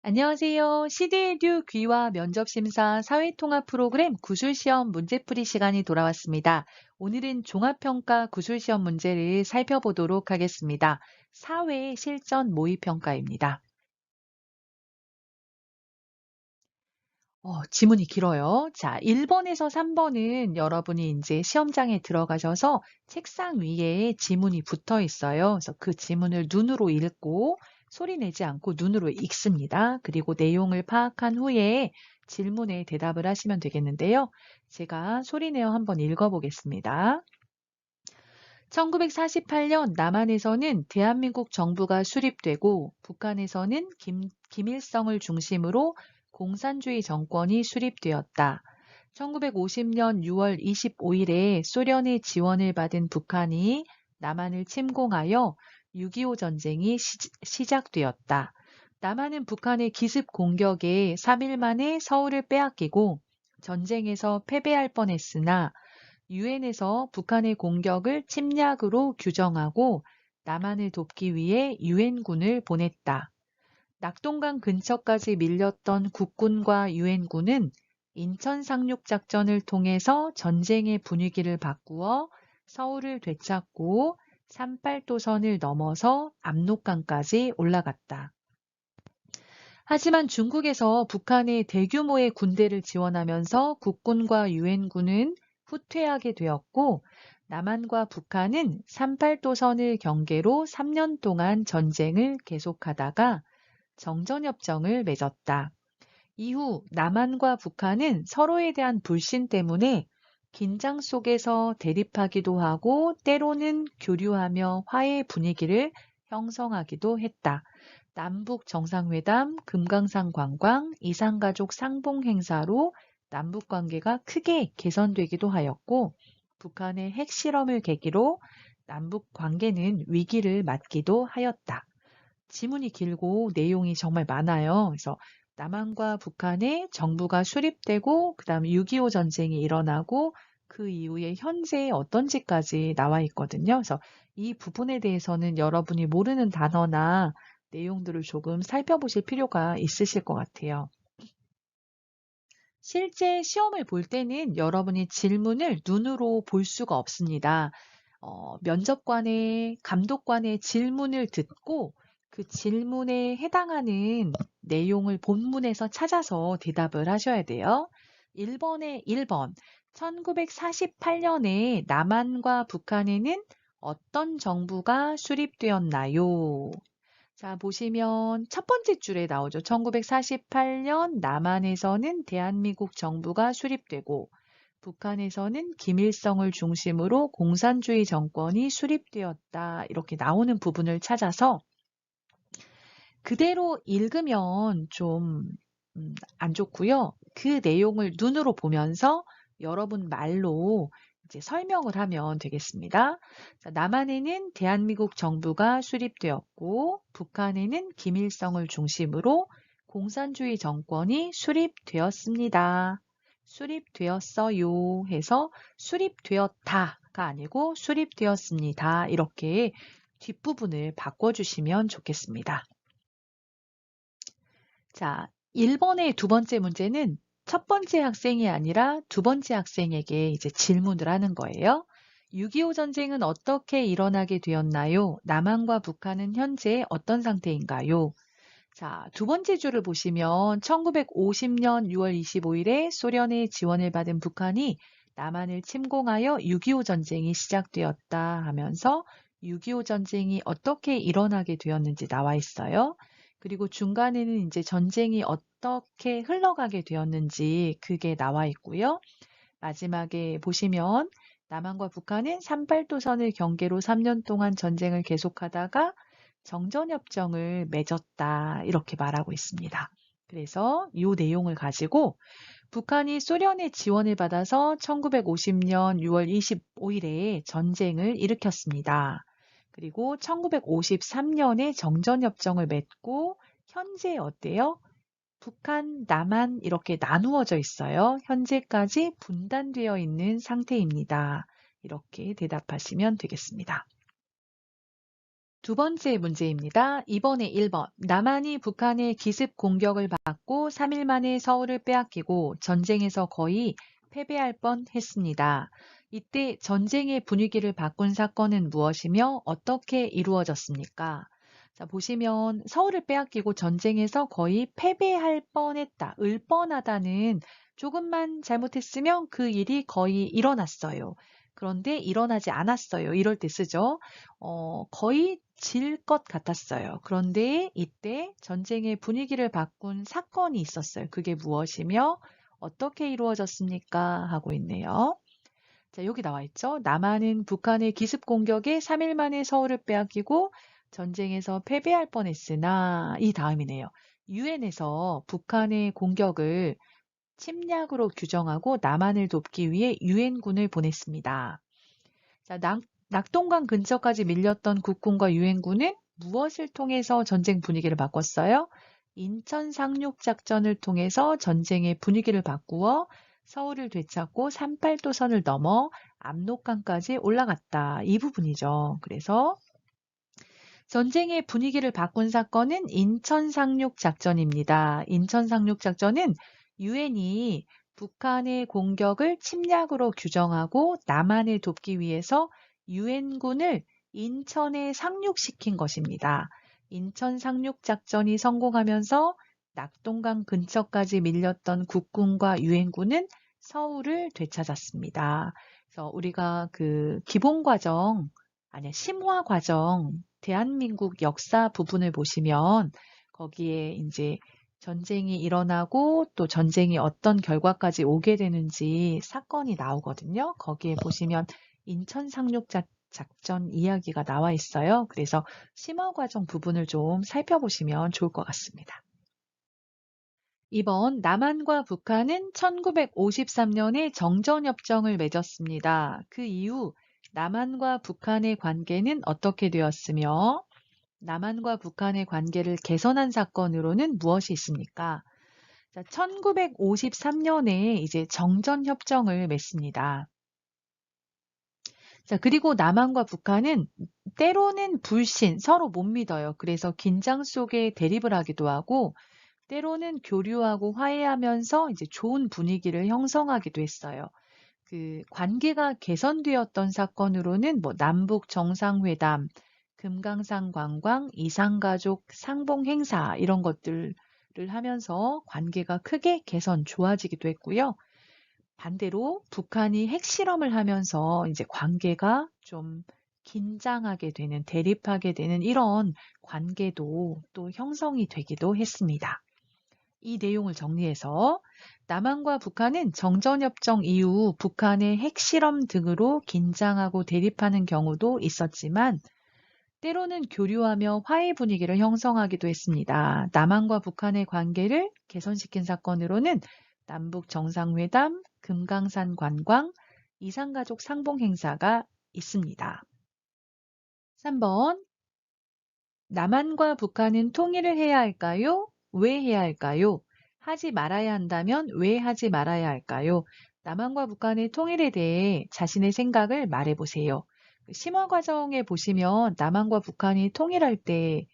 안녕하세요. 시드에듀 귀화 면접심사 사회통합 프로그램 구술시험 문제풀이 시간이 돌아왔습니다. 오늘은 종합평가 구술시험 문제를 살펴보도록 하겠습니다. 사회 실전 모의평가입니다. 지문이 길어요. 자, 1번에서 3번은 여러분이 이제 시험장에 들어가셔서 책상 위에 지문이 붙어 있어요. 그래서 그 지문을 눈으로 읽고 소리 내지 않고 눈으로 읽습니다. 그리고 내용을 파악한 후에 질문에 대답을 하시면 되겠는데요. 제가 소리 내어 한번 읽어보겠습니다. 1948년 남한에서는 대한민국 정부가 수립되고 북한에서는 김일성을 중심으로 공산주의 정권이 수립되었다. 1950년 6월 25일에 소련의 지원을 받은 북한이 남한을 침공하여 6.25 전쟁이 시작되었다. 남한은 북한의 기습 공격에 3일 만에 서울을 빼앗기고 전쟁에서 패배할 뻔했으나 유엔에서 북한의 공격을 침략으로 규정하고 남한을 돕기 위해 유엔군을 보냈다. 낙동강 근처까지 밀렸던 국군과 유엔군은 인천 상륙 작전을 통해서 전쟁의 분위기를 바꾸어 서울을 되찾고 38도선을 넘어서 압록강까지 올라갔다. 하지만 중국에서 북한에 대규모의 군대를 지원하면서 국군과 유엔군은 후퇴하게 되었고 남한과 북한은 38도선을 경계로 3년 동안 전쟁을 계속하다가 정전협정을 맺었다. 이후 남한과 북한은 서로에 대한 불신 때문에 긴장 속에서 대립하기도 하고 때로는 교류하며 화해 분위기를 형성하기도 했다. 남북 정상회담, 금강산 관광, 이산가족 상봉 행사로 남북 관계가 크게 개선되기도 하였고 북한의 핵실험을 계기로 남북 관계는 위기를 맞기도 하였다. 지문이 길고 내용이 정말 많아요. 그래서 남한과 북한의 정부가 수립되고 그다음 6.25 전쟁이 일어나고 그 이후에 현재 어떤지까지 나와 있거든요. 그래서 이 부분에 대해서는 여러분이 모르는 단어나 내용들을 조금 살펴보실 필요가 있으실 것 같아요. 실제 시험을 볼 때는 여러분이 질문을 눈으로 볼 수가 없습니다. 면접관의, 감독관의 질문을 듣고 그 질문에 해당하는 내용을 본문에서 찾아서 대답을 하셔야 돼요. 1번에 1번. 1948년에 남한과 북한에는 어떤 정부가 수립되었나요? 자, 보시면 첫 번째 줄에 나오죠. 1948년 남한에서는 대한민국 정부가 수립되고 북한에서는 김일성을 중심으로 공산주의 정권이 수립되었다. 이렇게 나오는 부분을 찾아서 그대로 읽으면 좀 안 좋고요. 그 내용을 눈으로 보면서 여러분 말로 이제 설명을 하면 되겠습니다. 자, 남한에는 대한민국 정부가 수립되었고 북한에는 김일성을 중심으로 공산주의 정권이 수립되었습니다. 수립되었어요 해서 수립되었다가 아니고 수립되었습니다. 이렇게 뒷부분을 바꿔주시면 좋겠습니다. 자, 1번의 두 번째 문제는 첫 번째 학생이 아니라 두 번째 학생에게 이제 질문을 하는 거예요. 6.25 전쟁은 어떻게 일어나게 되었나요? 남한과 북한은 현재 어떤 상태인가요? 자, 두 번째 줄을 보시면 1950년 6월 25일에 소련의 지원을 받은 북한이 남한을 침공하여 6.25 전쟁이 시작되었다 하면서 6.25 전쟁이 어떻게 일어나게 되었는지 나와 있어요. 그리고 중간에는 이제 전쟁이 어떻게 흘러가게 되었는지 그게 나와 있고요. 마지막에 보시면 남한과 북한은 38도선을 경계로 3년 동안 전쟁을 계속하다가 정전협정을 맺었다. 이렇게 말하고 있습니다. 그래서 이 내용을 가지고 북한이 소련의 지원을 받아서 1950년 6월 25일에 전쟁을 일으켰습니다. 그리고 1953년에 정전협정을 맺고 현재 어때요? 북한, 남한 이렇게 나누어져 있어요. 현재까지 분단되어 있는 상태입니다. 이렇게 대답하시면 되겠습니다. 두 번째 문제입니다. 이번에 1번. 남한이 북한의 기습 공격을 받고 3일 만에 서울을 빼앗기고 전쟁에서 거의 패배할 뻔 했습니다. 이때 전쟁의 분위기를 바꾼 사건은 무엇이며 어떻게 이루어졌습니까? 자, 보시면 서울을 빼앗기고 전쟁에서 거의 패배할 뻔했다. 을 뻔하다는 조금만 잘못했으면 그 일이 거의 일어났어요. 그런데 일어나지 않았어요. 이럴 때 쓰죠. 거의 질 것 같았어요. 그런데 이때 전쟁의 분위기를 바꾼 사건이 있었어요. 그게 무엇이며 어떻게 이루어졌습니까? 하고 있네요. 자, 여기 나와 있죠. 남한은 북한의 기습 공격에 3일 만에 서울을 빼앗기고 전쟁에서 패배할 뻔했으나 이 다음이네요. 유엔에서 북한의 공격을 침략으로 규정하고 남한을 돕기 위해 유엔군을 보냈습니다. 자, 낙동강 근처까지 밀렸던 국군과 유엔군은 무엇을 통해서 전쟁 분위기를 바꿨어요? 인천 상륙 작전을 통해서 전쟁의 분위기를 바꾸어 서울을 되찾고 38도선을 넘어 압록강까지 올라갔다. 이 부분이죠. 그래서 전쟁의 분위기를 바꾼 사건은 인천 상륙 작전입니다. 인천 상륙 작전은 유엔이 북한의 공격을 침략으로 규정하고 남한을 돕기 위해서 유엔군을 인천에 상륙시킨 것입니다. 인천 상륙 작전이 성공하면서 낙동강 근처까지 밀렸던 국군과 유엔군은 서울을 되찾았습니다. 그래서 우리가 그 기본 과정, 아니야, 심화 과정, 대한민국 역사 부분을 보시면 거기에 이제 전쟁이 일어나고 또 전쟁이 어떤 결과까지 오게 되는지 사건이 나오거든요. 거기에 보시면 인천 상륙 작전 이야기가 나와 있어요. 그래서 심화 과정 부분을 좀 살펴보시면 좋을 것 같습니다. 2번 남한과 북한은 1953년에 정전협정을 맺었습니다. 그 이후 남한과 북한의 관계는 어떻게 되었으며 남한과 북한의 관계를 개선한 사건으로는 무엇이 있습니까? 자, 1953년에 이제 정전협정을 맺습니다. 자, 그리고 남한과 북한은 때로는 불신, 서로 못 믿어요. 그래서 긴장 속에 대립을 하기도 하고 때로는 교류하고 화해하면서 이제 좋은 분위기를 형성하기도 했어요. 그 관계가 개선되었던 사건으로는 뭐 남북 정상회담, 금강산 관광, 이산가족 상봉 행사 이런 것들을 하면서 관계가 크게 개선 좋아지기도 했고요. 반대로 북한이 핵실험을 하면서 이제 관계가 좀 긴장하게 되는, 대립하게 되는 이런 관계도 또 형성이 되기도 했습니다. 이 내용을 정리해서 남한과 북한은 정전협정 이후 북한의 핵실험 등으로 긴장하고 대립하는 경우도 있었지만 때로는 교류하며 화해 분위기를 형성하기도 했습니다. 남한과 북한의 관계를 개선시킨 사건으로는 남북 정상회담, 금강산 관광, 이산가족 상봉 행사가 있습니다. 3번 남한과 북한은 통일을 해야 할까요? 왜 해야 할까요? 하지 말아야 한다면 왜 하지 말아야 할까요? 남한과 북한의 통일에 대해 자신의 생각을 말해보세요. 심화 과정에 보시면 남한과 북한이 통일할 때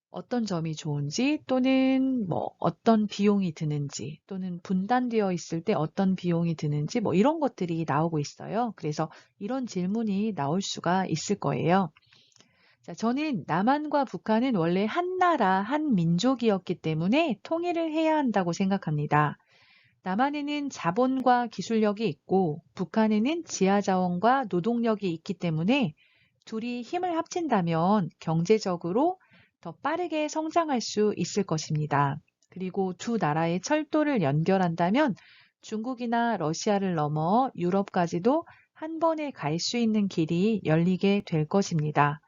어떤 점이 좋은지 또는 뭐 어떤 비용이 드는지 또는 분단되어 있을 때 어떤 비용이 드는지 뭐 이런 것들이 나오고 있어요. 그래서 이런 질문이 나올 수가 있을 거예요. 자, 저는 남한과 북한은 원래 한 나라, 한 민족이었기 때문에 통일을 해야 한다고 생각합니다. 남한에는 자본과 기술력이 있고 북한에는 지하자원과 노동력이 있기 때문에 둘이 힘을 합친다면 경제적으로 더 빠르게 성장할 수 있을 것입니다. 그리고 두 나라의 철도를 연결한다면 중국이나 러시아를 넘어 유럽까지도 한 번에 갈 수 있는 길이 열리게 될 것입니다.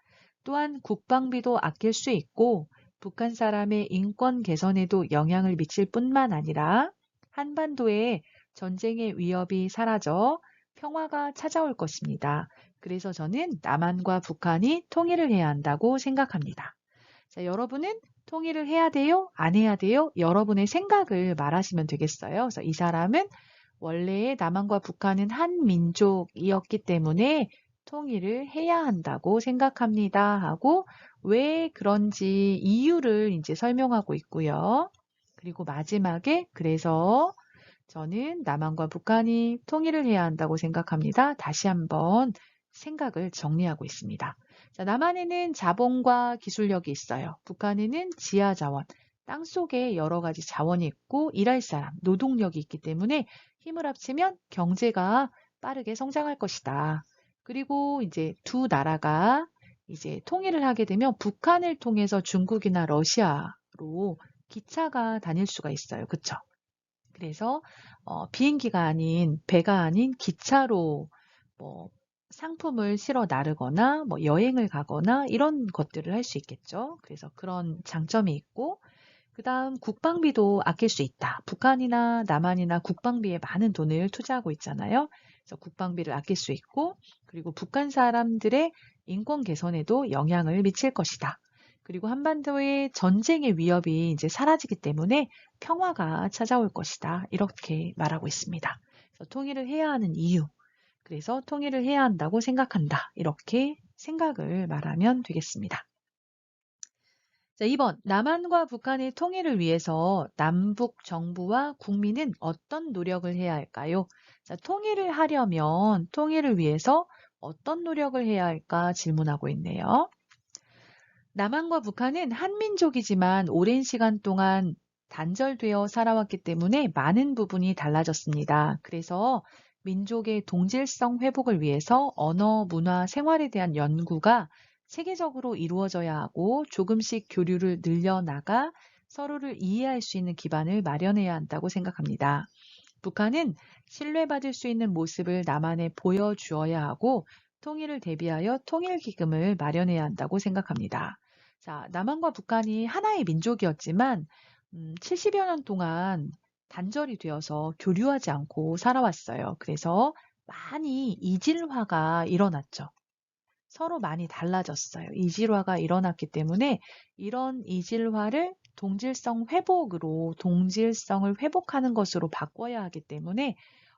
또한 국방비도 아낄 수 있고 북한 사람의 인권 개선에도 영향을 미칠 뿐만 아니라 한반도에 전쟁의 위협이 사라져 평화가 찾아올 것입니다. 그래서 저는 남한과 북한이 통일을 해야 한다고 생각합니다. 자, 여러분은 통일을 해야 돼요? 안 해야 돼요? 여러분의 생각을 말하시면 되겠어요. 그래서 이 사람은 원래 남한과 북한은 한 민족이었기 때문에 통일을 해야 한다고 생각합니다 하고 왜 그런지 이유를 이제 설명하고 있고요. 그리고 마지막에 그래서 저는 남한과 북한이 통일을 해야 한다고 생각합니다. 다시 한번 생각을 정리하고 있습니다. 자, 남한에는 자본과 기술력이 있어요. 북한에는 지하자원, 땅속에 여러 가지 자원이 있고 일할 사람, 노동력이 있기 때문에 힘을 합치면 경제가 빠르게 성장할 것이다. 그리고 이제 두 나라가 이제 통일을 하게 되면 북한을 통해서 중국이나 러시아로 기차가 다닐 수가 있어요. 그쵸? 그래서 비행기가 아닌 배가 아닌 기차로 뭐 상품을 실어 나르거나 뭐 여행을 가거나 이런 것들을 할 수 있겠죠. 그래서 그런 장점이 있고 그다음 국방비도 아낄 수 있다. 북한이나 남한이나 국방비에 많은 돈을 투자하고 있잖아요. 그래서 국방비를 아낄 수 있고 그리고 북한 사람들의 인권 개선에도 영향을 미칠 것이다. 그리고 한반도의 전쟁의 위협이 이제 사라지기 때문에 평화가 찾아올 것이다. 이렇게 말하고 있습니다. 그래서 통일을 해야 하는 이유. 그래서 통일을 해야 한다고 생각한다. 이렇게 생각을 말하면 되겠습니다. 자, 2번. 남한과 북한의 통일을 위해서 남북 정부와 국민은 어떤 노력을 해야 할까요? 자, 통일을 하려면 통일을 위해서 어떤 노력을 해야 할까 질문하고 있네요. 남한과 북한은 한민족이지만 오랜 시간 동안 단절되어 살아왔기 때문에 많은 부분이 달라졌습니다. 그래서 민족의 동질성 회복을 위해서 언어, 문화, 생활에 대한 연구가 세계적으로 이루어져야 하고 조금씩 교류를 늘려나가 서로를 이해할 수 있는 기반을 마련해야 한다고 생각합니다. 북한은 신뢰받을 수 있는 모습을 남한에 보여주어야 하고 통일을 대비하여 통일기금을 마련해야 한다고 생각합니다. 자, 남한과 북한이 하나의 민족이었지만 70여 년 동안 단절이 되어서 교류하지 않고 살아왔어요. 그래서 많이 이질화가 일어났죠. 서로 많이 달라졌어요. 이질화가 일어났기 때문에 이런 이질화를 동질성 회복으로 동질성을 회복하는 것으로 바꿔야 하기 때문에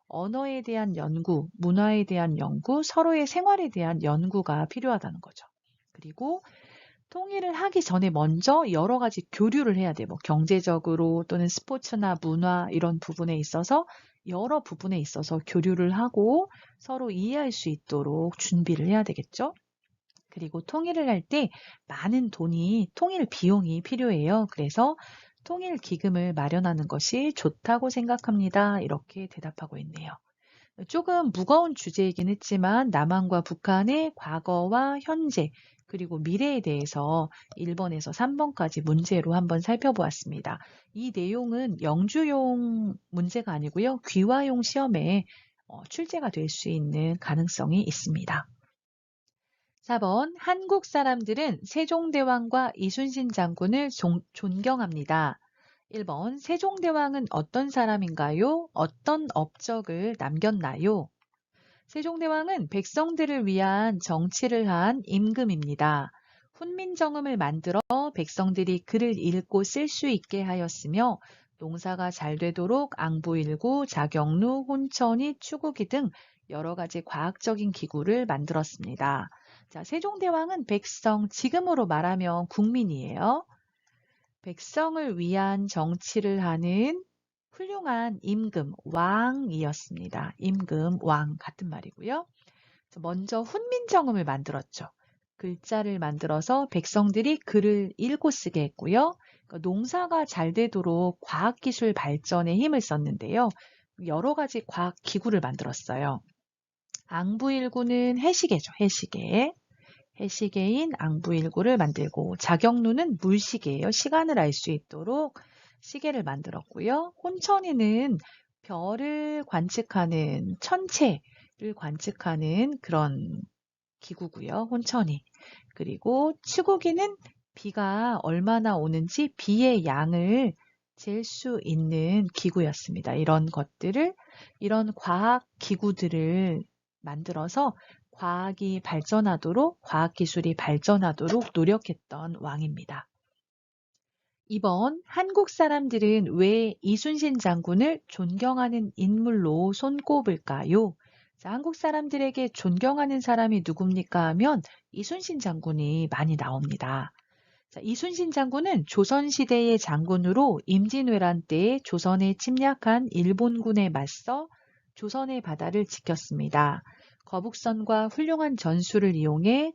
언어에 대한 연구, 문화에 대한 연구, 서로의 생활에 대한 연구가 필요하다는 거죠. 그리고 통일을 하기 전에 먼저 여러 가지 교류를 해야 돼요. 뭐 경제적으로 또는 스포츠나 문화 이런 부분에 있어서 여러 부분에 있어서 교류를 하고 서로 이해할 수 있도록 준비를 해야 되겠죠. 그리고 통일을 할 때 많은 돈이, 통일 비용이 필요해요. 그래서 통일 기금을 마련하는 것이 좋다고 생각합니다. 이렇게 대답하고 있네요. 조금 무거운 주제이긴 했지만 남한과 북한의 과거와 현재 그리고 미래에 대해서 1번에서 3번까지 문제로 한번 살펴보았습니다. 이 내용은 영주용 문제가 아니고요. 귀화용 시험에 출제가 될 수 있는 가능성이 있습니다. 4번 한국 사람들은 세종대왕과 이순신 장군을 존경합니다. 1번 세종대왕은 어떤 사람인가요? 어떤 업적을 남겼나요? 세종대왕은 백성들을 위한 정치를 한 임금입니다. 훈민정음을 만들어 백성들이 글을 읽고 쓸 수 있게 하였으며 농사가 잘 되도록 앙부일구, 자경루, 혼천이, 추구기 등 여러 가지 과학적인 기구를 만들었습니다. 자, 세종대왕은 백성, 지금으로 말하면 국민이에요. 백성을 위한 정치를 하는 훌륭한 임금, 왕이었습니다. 임금, 왕 같은 말이고요. 먼저 훈민정음을 만들었죠. 글자를 만들어서 백성들이 글을 읽고 쓰게 했고요. 그러니까 농사가 잘 되도록 과학기술 발전에 힘을 썼는데요. 여러 가지 과학 기구를 만들었어요. 앙부일구는 해시계죠. 해시계. 해시계인 앙부일구를 만들고 자경루는 물시계예요. 시간을 알 수 있도록 시계를 만들었고요. 혼천이는 별을 관측하는 천체를 관측하는 그런 기구고요. 혼천이. 그리고 치구기는 비가 얼마나 오는지 비의 양을 잴 수 있는 기구였습니다. 이런 과학 기구들을 만들어서 과학이 발전하도록, 과학기술이 발전하도록 노력했던 왕입니다. 2번, 한국 사람들은 왜 이순신 장군을 존경하는 인물로 손꼽을까요? 자, 한국 사람들에게 존경하는 사람이 누굽니까 하면 이순신 장군이 많이 나옵니다. 자, 이순신 장군은 조선시대의 장군으로 임진왜란 때 조선에 침략한 일본군에 맞서 조선의 바다를 지켰습니다. 거북선과 훌륭한 전술을 이용해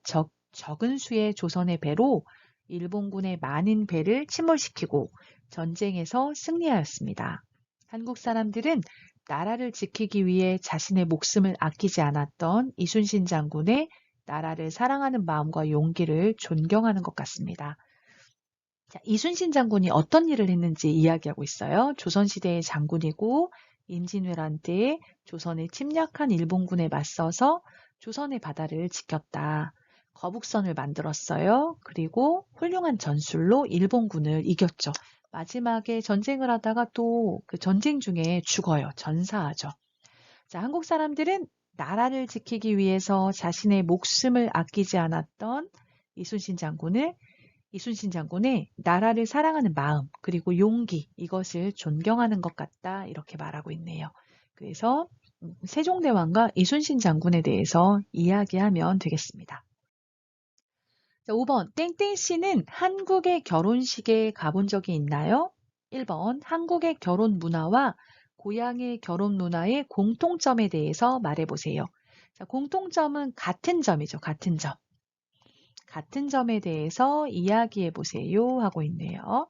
적은 수의 조선의 배로 일본군의 많은 배를 침몰시키고 전쟁에서 승리하였습니다. 한국 사람들은 나라를 지키기 위해 자신의 목숨을 아끼지 않았던 이순신 장군의 나라를 사랑하는 마음과 용기를 존경하는 것 같습니다. 자, 이순신 장군이 어떤 일을 했는지 이야기하고 있어요. 조선시대의 장군이고 임진왜란 때 조선에 침략한 일본군에 맞서서 조선의 바다를 지켰다. 거북선을 만들었어요. 그리고 훌륭한 전술로 일본군을 이겼죠. 마지막에 전쟁을 하다가 또 그 전쟁 중에 죽어요. 전사하죠. 자, 한국 사람들은 나라를 지키기 위해서 자신의 목숨을 아끼지 않았던 이순신 장군의 나라를 사랑하는 마음, 그리고 용기, 이것을 존경하는 것 같다. 이렇게 말하고 있네요. 그래서 세종대왕과 이순신 장군에 대해서 이야기하면 되겠습니다. 자, 5번. 땡땡 씨는 한국의 결혼식에 가본 적이 있나요? 1번. 한국의 결혼 문화와 고향의 결혼 문화의 공통점에 대해서 말해보세요. 자, 공통점은 같은 점이죠. 같은 점. 같은 점에 대해서 이야기해 보세요 하고 있네요.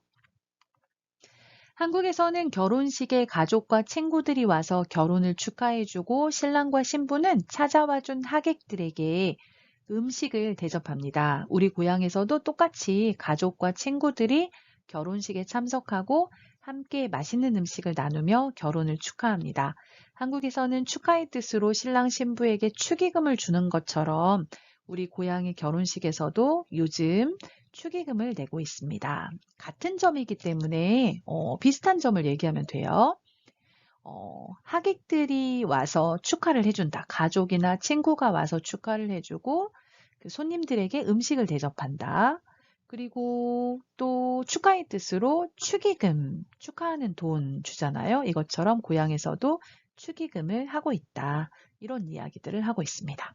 한국에서는 결혼식에 가족과 친구들이 와서 결혼을 축하해주고 신랑과 신부는 찾아와준 하객들에게 음식을 대접합니다. 우리 고향에서도 똑같이 가족과 친구들이 결혼식에 참석하고 함께 맛있는 음식을 나누며 결혼을 축하합니다. 한국에서는 축하의 뜻으로 신랑 신부에게 축의금을 주는 것처럼 우리 고향의 결혼식에서도 요즘 축의금을 내고 있습니다. 같은 점이기 때문에 비슷한 점을 얘기하면 돼요. 하객들이 와서 축하를 해준다. 가족이나 친구가 와서 축하를 해주고 그 손님들에게 음식을 대접한다. 그리고 또 축하의 뜻으로 축의금, 축하하는 돈 주잖아요. 이것처럼 고향에서도 축의금을 하고 있다. 이런 이야기들을 하고 있습니다.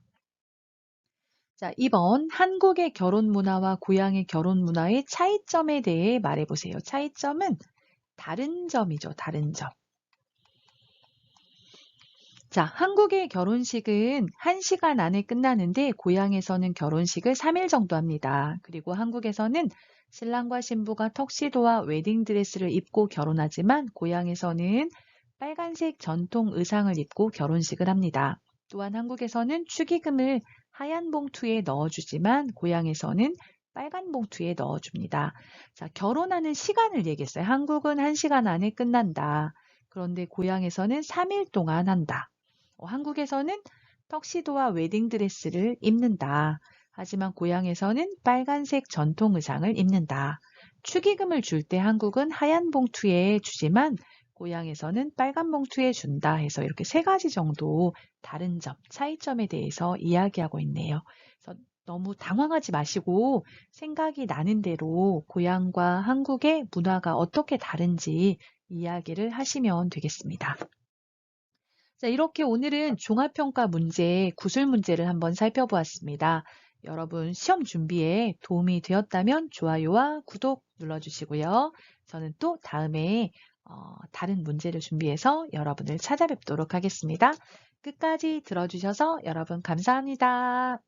자, 2번. 한국의 결혼 문화와 고향의 결혼 문화의 차이점에 대해 말해보세요. 차이점은 다른 점이죠. 다른 점. 자, 한국의 결혼식은 1시간 안에 끝나는데 고향에서는 결혼식을 3일 정도 합니다. 그리고 한국에서는 신랑과 신부가 턱시도와 웨딩드레스를 입고 결혼하지만 고향에서는 빨간색 전통 의상을 입고 결혼식을 합니다. 또한 한국에서는 축의금을 하얀 봉투에 넣어주지만 고향에서는 빨간 봉투에 넣어줍니다. 자, 결혼하는 시간을 얘기했어요. 한국은 1시간 안에 끝난다. 그런데 고향에서는 3일 동안 한다. 한국에서는 턱시도와 웨딩드레스를 입는다. 하지만 고향에서는 빨간색 전통 의상을 입는다. 축의금을 줄 때 한국은 하얀 봉투에 주지만 고향에서는 빨간 봉투에 준다 해서 이렇게 3가지 정도 다른 점, 차이점에 대해서 이야기하고 있네요. 그래서 너무 당황하지 마시고 생각이 나는 대로 고향과 한국의 문화가 어떻게 다른지 이야기를 하시면 되겠습니다. 자, 이렇게 오늘은 종합평가 문제, 구술 문제를 한번 살펴보았습니다. 여러분 시험 준비에 도움이 되었다면 좋아요와 구독 눌러주시고요. 저는 또 다음에 다른 문제를 준비해서 여러분을 찾아뵙도록 하겠습니다. 끝까지 들어주셔서 여러분 감사합니다.